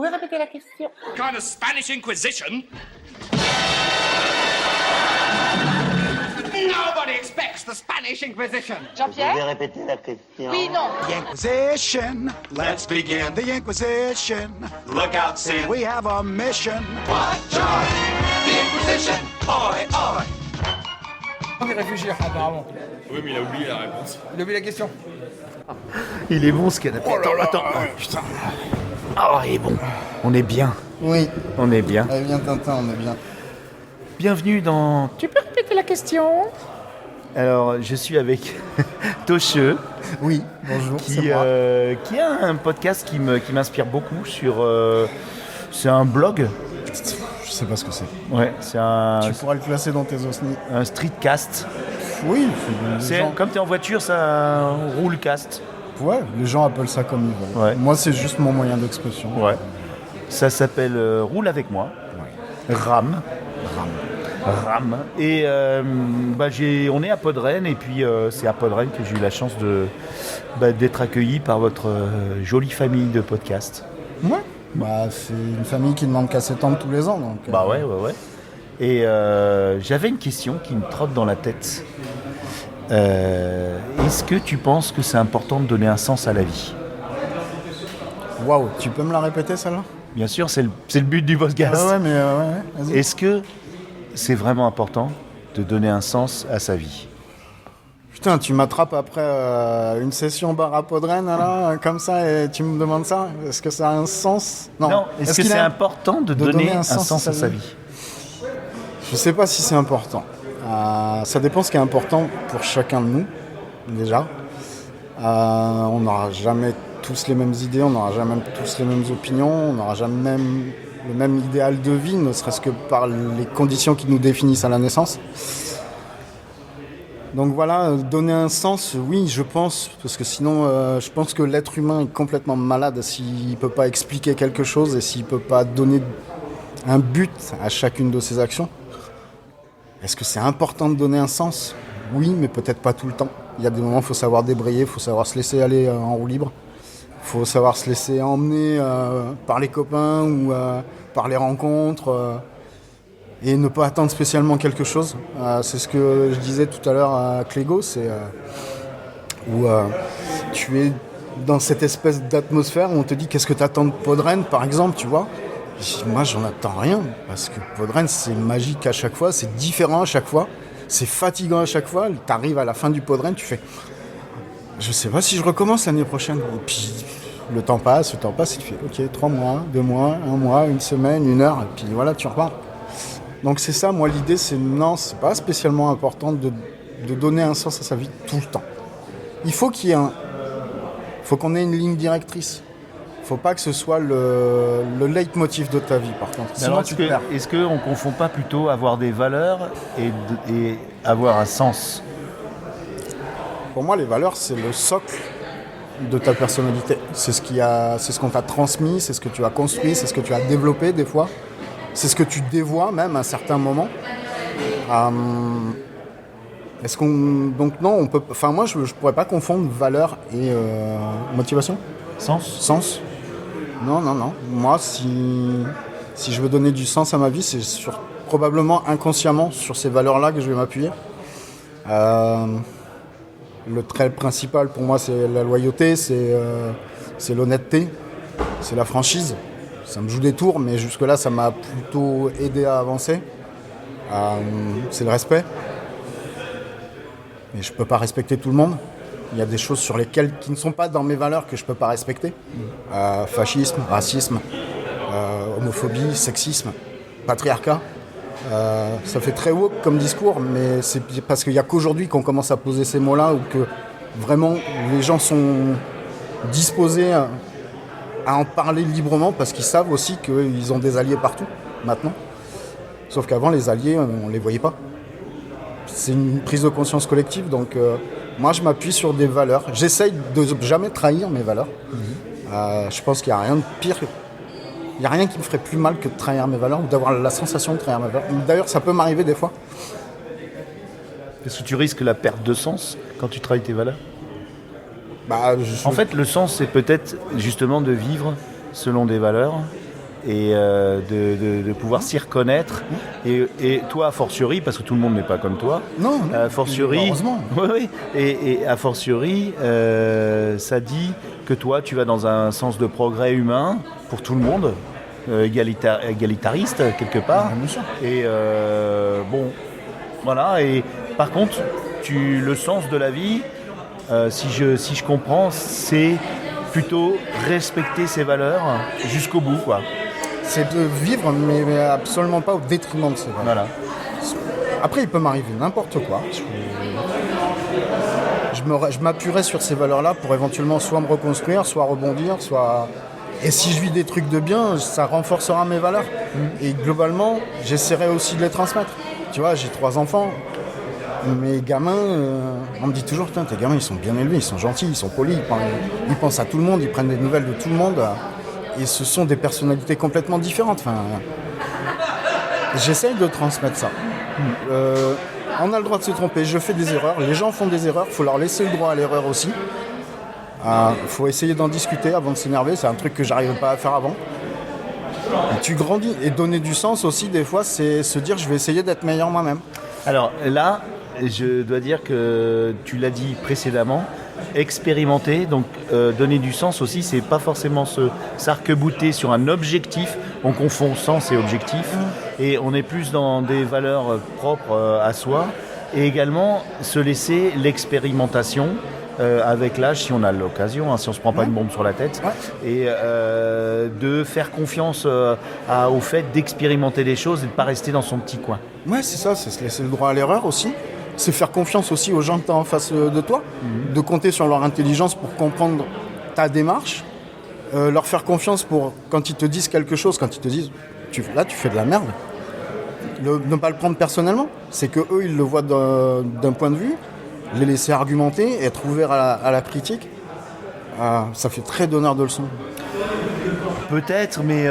pouvez répéter la question? Kind of Spanish Inquisition? Nobody expects the Spanish Inquisition. Vous pouvez répéter la question? Oui, non. The Inquisition. Let's begin the Inquisition. Look out, Sin. We have a mission. Watch out! The Inquisition! Oi, oi! On va réfléchir, apparemment. Oui, mais il a oublié la réponse. Il a oublié la question. Il est bon ce canapé. Attends. Putain. Oh, il est bon. On est bien. Oui. On est bien. Allez, viens Tintin, on est bien. Bienvenue dans... Tu peux répéter la question? Alors, je suis avec Tocheux. Oui, bonjour, qui, c'est moi. qui a un podcast qui m'inspire beaucoup sur... c'est un blog. Je sais pas ce que c'est. Ouais, c'est un... Tu pourras le classer dans tes osnis. Un streetcast. Oui, C'est gens... comme tu es en voiture, ça roulcast. Ouais, les gens appellent ça comme ils veulent. Ouais. Moi, c'est juste mon moyen d'expression. Ouais. Ça s'appelle Roule avec moi. Ouais. RAM. Et on est à Podren et puis c'est à Podren que j'ai eu la chance d'être accueilli par votre jolie famille de podcasts. Ouais. Bah, c'est une famille qui demande qu'à s'étendre tous les ans. Donc, Bah ouais. Et j'avais une question qui me trotte dans la tête. Est-ce que tu penses que c'est important de donner un sens à la vie? Waouh, tu peux me la répéter celle-là? Bien sûr, c'est le but du podcast. Ah ouais, mais ouais, vas-y. Est-ce que c'est vraiment important de donner un sens à sa vie? Putain, tu m'attrapes après une session bar à Podren, là, comme ça, et tu me demandes ça? Est-ce que ça a un sens? Non. Est-ce que c'est important de donner un sens à sa vie? Je sais pas si c'est important. Ça dépend ce qui est important pour chacun de nous, déjà. On n'aura jamais tous les mêmes idées, on n'aura jamais tous les mêmes opinions, on n'aura jamais le même idéal de vie, ne serait-ce que par les conditions qui nous définissent à la naissance. Donc voilà, donner un sens, oui, je pense, parce que sinon, je pense que l'être humain est complètement malade s'il ne peut pas expliquer quelque chose et s'il ne peut pas donner un but à chacune de ses actions. Est-ce que c'est important de donner un sens? Oui, mais peut-être pas tout le temps. Il y a des moments où il faut savoir débrayer, il faut savoir se laisser aller en roue libre. Il faut savoir se laisser emmener par les copains ou par les rencontres et ne pas attendre spécialement quelque chose. C'est ce que je disais tout à l'heure à Clégo, c'est où tu es dans cette espèce d'atmosphère où on te dit qu'est-ce que tu attends de Podren, par exemple, tu vois. Moi, j'en attends rien, parce que Podren, c'est magique à chaque fois, c'est différent à chaque fois, c'est fatigant à chaque fois. Tu arrives à la fin du Podren, tu fais je sais pas si je recommence l'année prochaine. Et puis le temps passe, et tu fais ok, 3 mois, 2 mois, 1 mois, 1 semaine, 1 heure, et puis voilà, tu repars. Donc c'est ça, moi l'idée c'est non, c'est pas spécialement important de donner un sens à sa vie tout le temps. Il faut faut qu'on ait une ligne directrice. Faut pas que ce soit le leitmotiv de ta vie, par contre. Sinon, tu te perds. Est-ce qu'on ne confond pas plutôt avoir des valeurs et avoir un sens? Pour moi, les valeurs, c'est le socle de ta personnalité. C'est ce qu'on t'a transmis, c'est ce que tu as construit, c'est ce que tu as développé des fois. C'est ce que tu dévoies même à un certain moment. Donc non, on peut. Enfin, moi, je pourrais pas confondre valeur et motivation. Sens. Non. Moi, si je veux donner du sens à ma vie, c'est probablement inconsciemment sur ces valeurs-là que je vais m'appuyer. Le trait principal pour moi, c'est la loyauté, c'est l'honnêteté, c'est la franchise. Ça me joue des tours, mais jusque-là, ça m'a plutôt aidé à avancer. C'est le respect. Mais je peux pas respecter tout le monde. Il y a des choses qui ne sont pas dans mes valeurs que je peux pas respecter. Fascisme, racisme, homophobie, sexisme, patriarcat. Ça fait très woke comme discours, mais c'est parce qu'il n'y a qu'aujourd'hui qu'on commence à poser ces mots-là, ou que vraiment les gens sont disposés à en parler librement, parce qu'ils savent aussi qu'ils ont des alliés partout, maintenant. Sauf qu'avant, les alliés, on ne les voyait pas. C'est une prise de conscience collective, donc moi je m'appuie sur des valeurs. J'essaye de jamais trahir mes valeurs. Je pense qu'il n'y a rien de pire. Il n'y a rien qui me ferait plus mal que de trahir mes valeurs, ou d'avoir la sensation de trahir mes valeurs. D'ailleurs, ça peut m'arriver des fois. Est-ce que tu risques la perte de sens quand tu trahis tes valeurs? En fait, le sens, c'est peut-être justement de vivre selon des valeurs et de pouvoir s'y reconnaître. Et toi, a fortiori, parce que tout le monde n'est pas comme toi, Non, a fortiori, heureusement. oui, et a fortiori, ça dit que toi, tu vas dans un sens de progrès humain pour tout le monde, égalitariste quelque part. Bien sûr. Et bon, voilà. Et par contre, le sens de la vie, si je comprends, c'est plutôt respecter ses valeurs jusqu'au bout, quoi. C'est de vivre, mais absolument pas au détriment de ses valeurs. Voilà. Après, il peut m'arriver n'importe quoi. Je m'appuierai sur ces valeurs-là pour éventuellement soit me reconstruire, soit rebondir, soit... Et si je vis des trucs de bien, ça renforcera mes valeurs. Et globalement, j'essaierai aussi de les transmettre. Tu vois, j'ai 3 enfants. Mes gamins, on me dit toujours, putain, tes gamins, ils sont bien élevés, ils sont gentils, ils sont polis, ils pensent à tout le monde, ils prennent des nouvelles de tout le monde. Et ce sont des personnalités complètement différentes. Enfin, j'essaye de transmettre ça. On a le droit de se tromper, je fais des erreurs, les gens font des erreurs, il faut leur laisser le droit à l'erreur aussi. Il faut essayer d'en discuter avant de s'énerver, c'est un truc que j'arrivais pas à faire avant. Et tu grandis, et donner du sens aussi, des fois, c'est se dire, je vais essayer d'être meilleur moi-même. Alors là, je dois dire que tu l'as dit précédemment, expérimenter, donc donner du sens aussi, c'est pas forcément s'arc-bouter sur un objectif. On confond sens et objectif, et on est plus dans des valeurs propres à soi, et également se laisser l'expérimentation avec l'âge, si on a l'occasion, si on se prend pas une bombe sur la tête, et de faire confiance au fait d'expérimenter des choses et de pas rester dans son petit coin. Ouais, c'est ça, c'est se laisser le droit à l'erreur aussi. C'est faire confiance aussi aux gens que tu as en face de toi, de compter sur leur intelligence pour comprendre ta démarche, leur faire confiance pour quand ils te disent quelque chose, quand ils te disent là tu fais de la merde, ne pas le prendre personnellement, c'est que eux ils le voient d'un point de vue, les laisser argumenter, être ouvert à la critique, ça fait très donneur de leçons. Peut-être, mais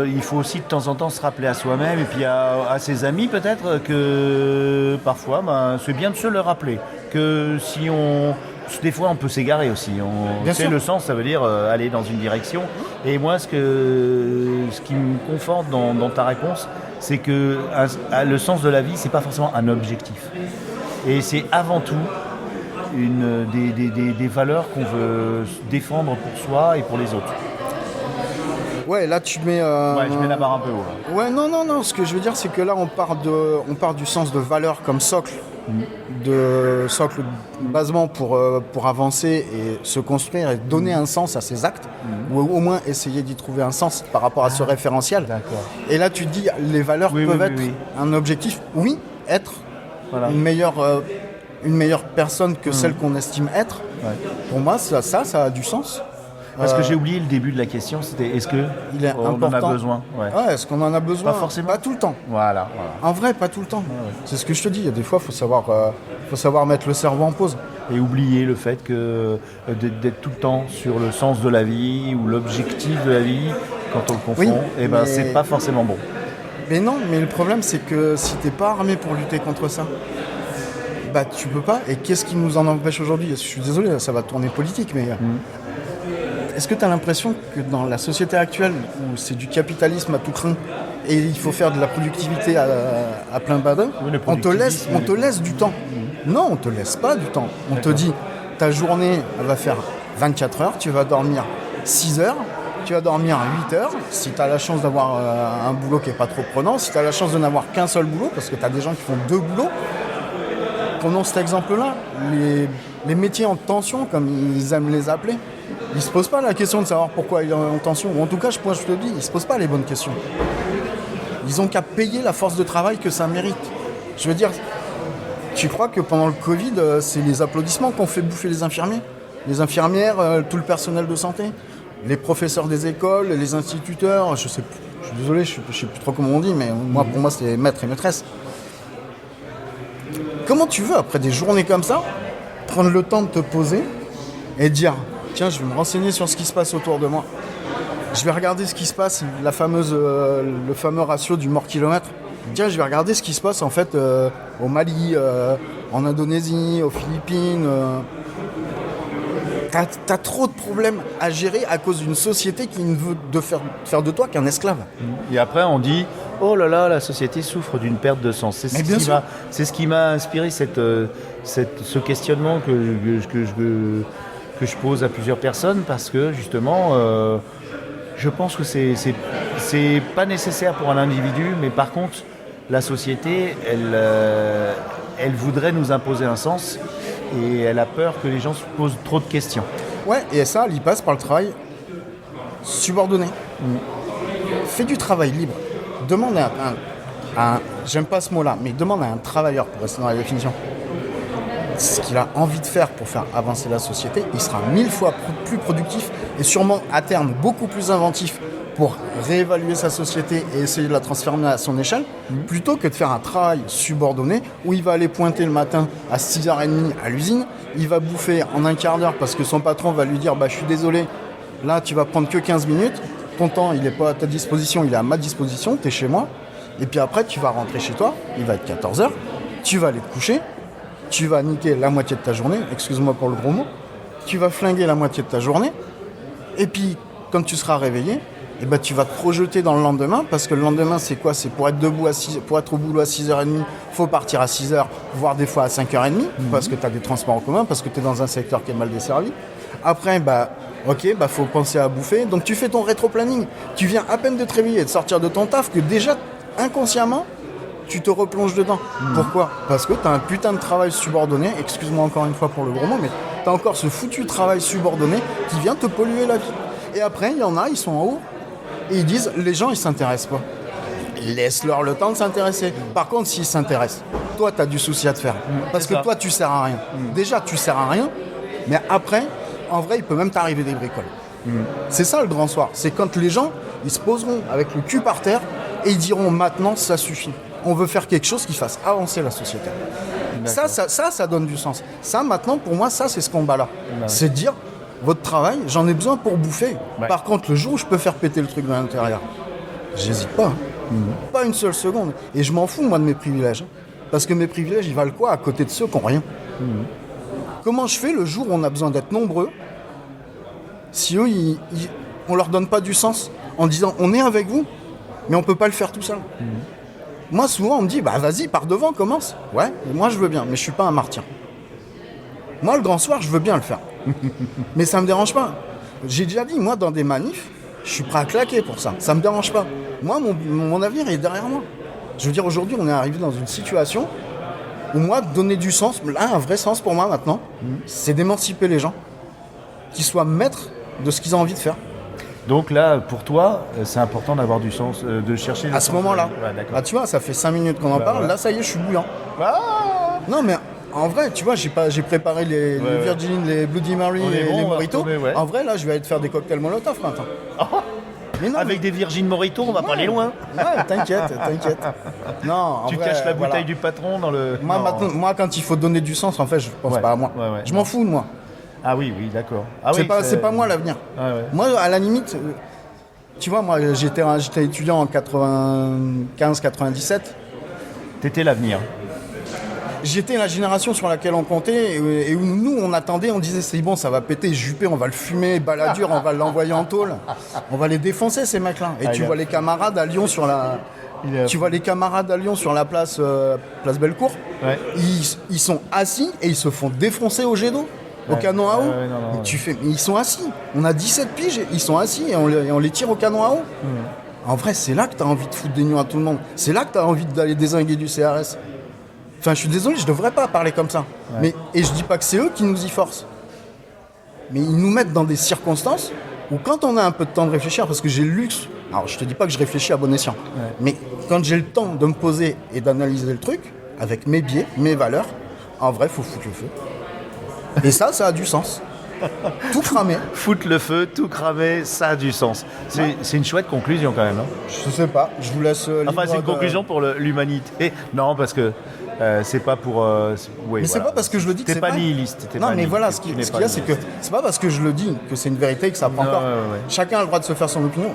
il faut aussi de temps en temps se rappeler à soi-même et puis à ses amis peut-être que parfois c'est bien de se le rappeler. Que si des fois on peut s'égarer aussi. Bien sûr. Le sens, ça veut dire aller dans une direction. Et moi, ce qui me conforte dans ta réponse, c'est que le sens de la vie, c'est pas forcément un objectif. Et c'est avant tout des valeurs qu'on veut défendre pour soi et pour les autres. Ouais, là tu mets... je mets la barre un peu haut. Là. Ouais, non, ce que je veux dire c'est que là on part du sens de valeur comme socle, socle basement pour avancer et se construire et donner un sens à ses actes, ou au moins essayer d'y trouver un sens par rapport à ce référentiel. D'accord. Et là tu te dis, les valeurs peuvent être un objectif, être une meilleure personne que celle qu'on estime être. Ouais. Pour moi, ça a du sens. Parce que j'ai oublié le début de la question, c'était est-ce qu'on en a besoin ? Est-ce qu'on en a besoin ? Pas forcément. Pas tout le temps. Voilà. En vrai, pas tout le temps. Ouais. C'est ce que je te dis, il y a des fois, il faut savoir mettre le cerveau en pause. Et oublier le fait que d'être tout le temps sur le sens de la vie ou l'objectif de la vie, quand on le confond, c'est pas forcément bon. Mais non, mais le problème, c'est que si t'es pas armé pour lutter contre ça, tu peux pas. Et qu'est-ce qui nous en empêche aujourd'hui ? Je suis désolé, ça va tourner politique, mais... Est-ce que tu as l'impression que dans la société actuelle, où c'est du capitalisme à tout crin, et il faut faire de la productivité à plein badin, on te laisse du temps. Non, on te laisse pas du temps. On te dit, ta journée, elle va faire 24 heures, tu vas dormir 6 heures, tu vas dormir 8 heures, si tu as la chance d'avoir un boulot qui n'est pas trop prenant, si tu as la chance de n'avoir qu'un seul boulot, parce que tu as des gens qui font 2 boulots. Prenons cet exemple-là, les métiers en tension, comme ils aiment les appeler, ils ne se posent pas la question de savoir pourquoi ils sont en tension. Ou en tout cas, je te le dis, ils ne se posent pas les bonnes questions. Ils ont qu'à payer la force de travail que ça mérite. Je veux dire, tu crois que pendant le Covid, c'est les applaudissements qu'ont fait bouffer les infirmiers ? Les infirmières, tout le personnel de santé ? Les professeurs des écoles, les instituteurs, je suis désolé, je sais plus trop comment on dit, mais pour moi, c'est maîtres et maîtresses. Comment tu veux, après des journées comme ça, prendre le temps de te poser et dire « Tiens, je vais me renseigner sur ce qui se passe autour de moi. Je vais regarder ce qui se passe, le fameux ratio du mort-kilomètre. Tiens, je vais regarder ce qui se passe en fait au Mali, en Indonésie, aux Philippines. t'as trop de problèmes à gérer à cause d'une société qui ne veut faire de toi qu'un esclave. Et après, on dit oh là là, la société souffre d'une perte de sens. C'est ce qui m'a inspiré ce questionnement que je pose à plusieurs personnes parce que justement, je pense que c'est pas nécessaire pour un individu, mais par contre, la société, elle voudrait nous imposer un sens et elle a peur que les gens se posent trop de questions. Ouais, et ça, il passe par le travail subordonné. Fais du travail libre. Demande j'aime pas ce mot-là, mais demande à un travailleur, pour rester dans la définition, ce qu'il a envie de faire pour faire avancer la société, il sera 1000 fois plus productif et sûrement à terme beaucoup plus inventif pour réévaluer sa société et essayer de la transformer à son échelle, plutôt que de faire un travail subordonné où il va aller pointer le matin à 6h30 à l'usine, il va bouffer en un quart d'heure parce que son patron va lui dire « je suis désolé, là tu vas prendre que 15 minutes, ton temps il n'est pas à ta disposition, il est à ma disposition, tu es chez moi, et puis après tu vas rentrer chez toi, il va être 14h, tu vas aller te coucher, tu vas niquer la moitié de ta journée, excuse-moi pour le gros mot, tu vas flinguer la moitié de ta journée, et puis quand tu seras réveillé, et ben, tu vas te projeter dans le lendemain, parce que le lendemain, c'est quoi? C'est pour être pour être au boulot à 6h30, il faut partir à 6h, voire des fois à 5h30, parce que tu as des transports en commun, parce que tu es dans un secteur qui est mal desservi. Après, faut penser à bouffer. Donc tu fais ton rétro-planning. Tu viens à peine de te réveiller et de sortir de ton taf, que déjà, inconsciemment, tu te replonges dedans. Pourquoi? Parce que tu as un putain de travail subordonné, excuse-moi encore une fois pour le gros mot, mais tu as encore ce foutu travail subordonné qui vient te polluer la vie. Et après, il y en a, ils sont en haut, et ils disent, les gens, ils s'intéressent pas. Laisse-leur le temps de s'intéresser. Par contre, s'ils s'intéressent, toi, tu as du souci à te faire. Parce que toi, tu sers à rien. Déjà, tu sers à rien, mais après, en vrai, il peut même t'arriver des bricoles. C'est ça le grand soir. C'est quand les gens, ils se poseront avec le cul par terre et ils diront, maintenant, ça suffit. On veut faire quelque chose qui fasse avancer la société. Ça donne du sens. Ça, maintenant, pour moi, ça, c'est ce combat-là. C'est de dire, votre travail, j'en ai besoin pour bouffer. Ouais. Par contre, le jour où je peux faire péter le truc de l'intérieur, j'hésite pas. Pas une seule seconde. Et je m'en fous, moi, de mes privilèges. Parce que mes privilèges, ils valent quoi à côté de ceux qui n'ont rien? Comment je fais le jour où on a besoin d'être nombreux, si eux, on leur donne pas du sens, en disant, on est avec vous, mais on peut pas le faire tout seul. Moi, souvent, on me dit, vas-y, pars devant, commence. Ouais, moi, je veux bien, mais je suis pas un martyr. Moi, le grand soir, je veux bien le faire. Mais ça me dérange pas. J'ai déjà dit, moi, dans des manifs, je suis prêt à claquer pour ça. Ça me dérange pas. Moi, mon avenir est derrière moi. Je veux dire, aujourd'hui, on est arrivé dans une situation où moi, donner du sens, là, un vrai sens pour moi maintenant, c'est d'émanciper les gens, qu'ils soient maîtres de ce qu'ils ont envie de faire. Donc là, pour toi, c'est important d'avoir du sens, de chercher... À ce moment-là. Ouais, tu vois, ça fait 5 minutes qu'on en parle. Là, ça y est, je suis bouillant. Non, mais... En vrai, tu vois, j'ai préparé les Virgin, les Bloody Mary et les Mojito. En vrai, là, je vais aller te faire des cocktails Molotov maintenant. Mais non, avec des Virgin Mojito, on va pas aller loin. Ouais, t'inquiète. Non, tu caches la bouteille du patron dans le... Moi, quand il faut donner du sens, en fait, je pense pas à moi. Je m'en fous de moi. Ah oui, d'accord. C'est pas moi l'avenir. Moi, à la limite, tu vois, moi, j'étais étudiant en 95-97. T'étais l'avenir. J'étais la génération sur laquelle on comptait et où nous on attendait, on disait c'est bon, ça va péter, Juppé, on va le fumer, Balladur, on va l'envoyer en tôle, on va les défoncer ces mecs-là. Et tu vois les camarades à Lyon sur la, place Bellecour, ils sont assis et ils se font défoncer au jet d'eau, au canon à eau. Mais ils sont assis. On a 17 piges, ils sont assis et on les tire au canon à eau. En vrai, c'est là que t'as envie de foutre des nions à tout le monde. C'est là que t'as envie d'aller dézinguer du CRS. Enfin, je suis désolé, je devrais pas parler comme ça. Et je dis pas que c'est eux qui nous y forcent. Mais ils nous mettent dans des circonstances où quand on a un peu de temps de réfléchir, parce que j'ai le luxe, alors je te dis pas que je réfléchis à bon escient, mais quand j'ai le temps de me poser et d'analyser le truc, avec mes biais, mes valeurs, en vrai, faut foutre le feu. Et ça a du sens. Tout cramer. Foutre le feu, tout cramer, ça a du sens. C'est une chouette conclusion quand même. Je sais pas, je vous laisse... Enfin, c'est une conclusion pour l'humanité. Non, parce que c'est pas pour... mais c'est pas parce que je le dis que c'est pas nihiliste. Non, mais voilà, ce qu'il y a, c'est que c'est pas parce que je le dis que c'est une vérité que ça prend encore. Chacun a le droit de se faire son opinion.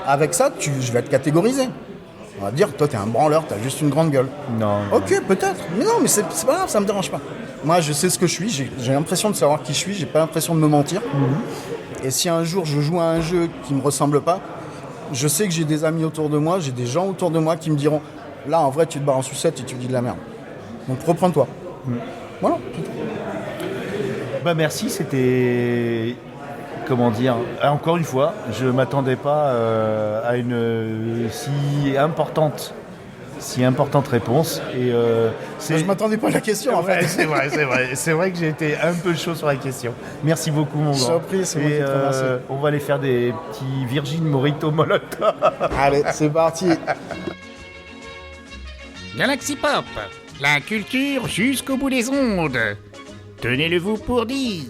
Avec ça, je vais être catégorisé. On va dire, toi, t'es un branleur, t'as juste une grande gueule. Non. Ok, peut-être. Mais non, mais c'est pas grave, ça me dérange pas. Moi, je sais ce que je suis, j'ai l'impression de savoir qui je suis, j'ai pas l'impression de me mentir. Et si un jour je joue à un jeu qui me ressemble pas, je sais que j'ai des amis autour de moi, j'ai des gens autour de moi qui me diront là, en vrai, tu te barres en sucette et tu dis de la merde. Donc reprends-toi. Voilà. Bah merci, c'était... Comment dire, encore une fois, je m'attendais pas à une si importante réponse. Et Je m'attendais pas à la question en Ouais, fait. c'est vrai que j'ai été un peu chaud sur la question. Merci beaucoup mon Je grand. t'en prie, c'est moi qui te remercie. On va aller faire des petits Virgin Morito Molotov. Allez, c'est parti. Galaxy Pop, la culture jusqu'au bout des ondes. Tenez-le vous pour dit.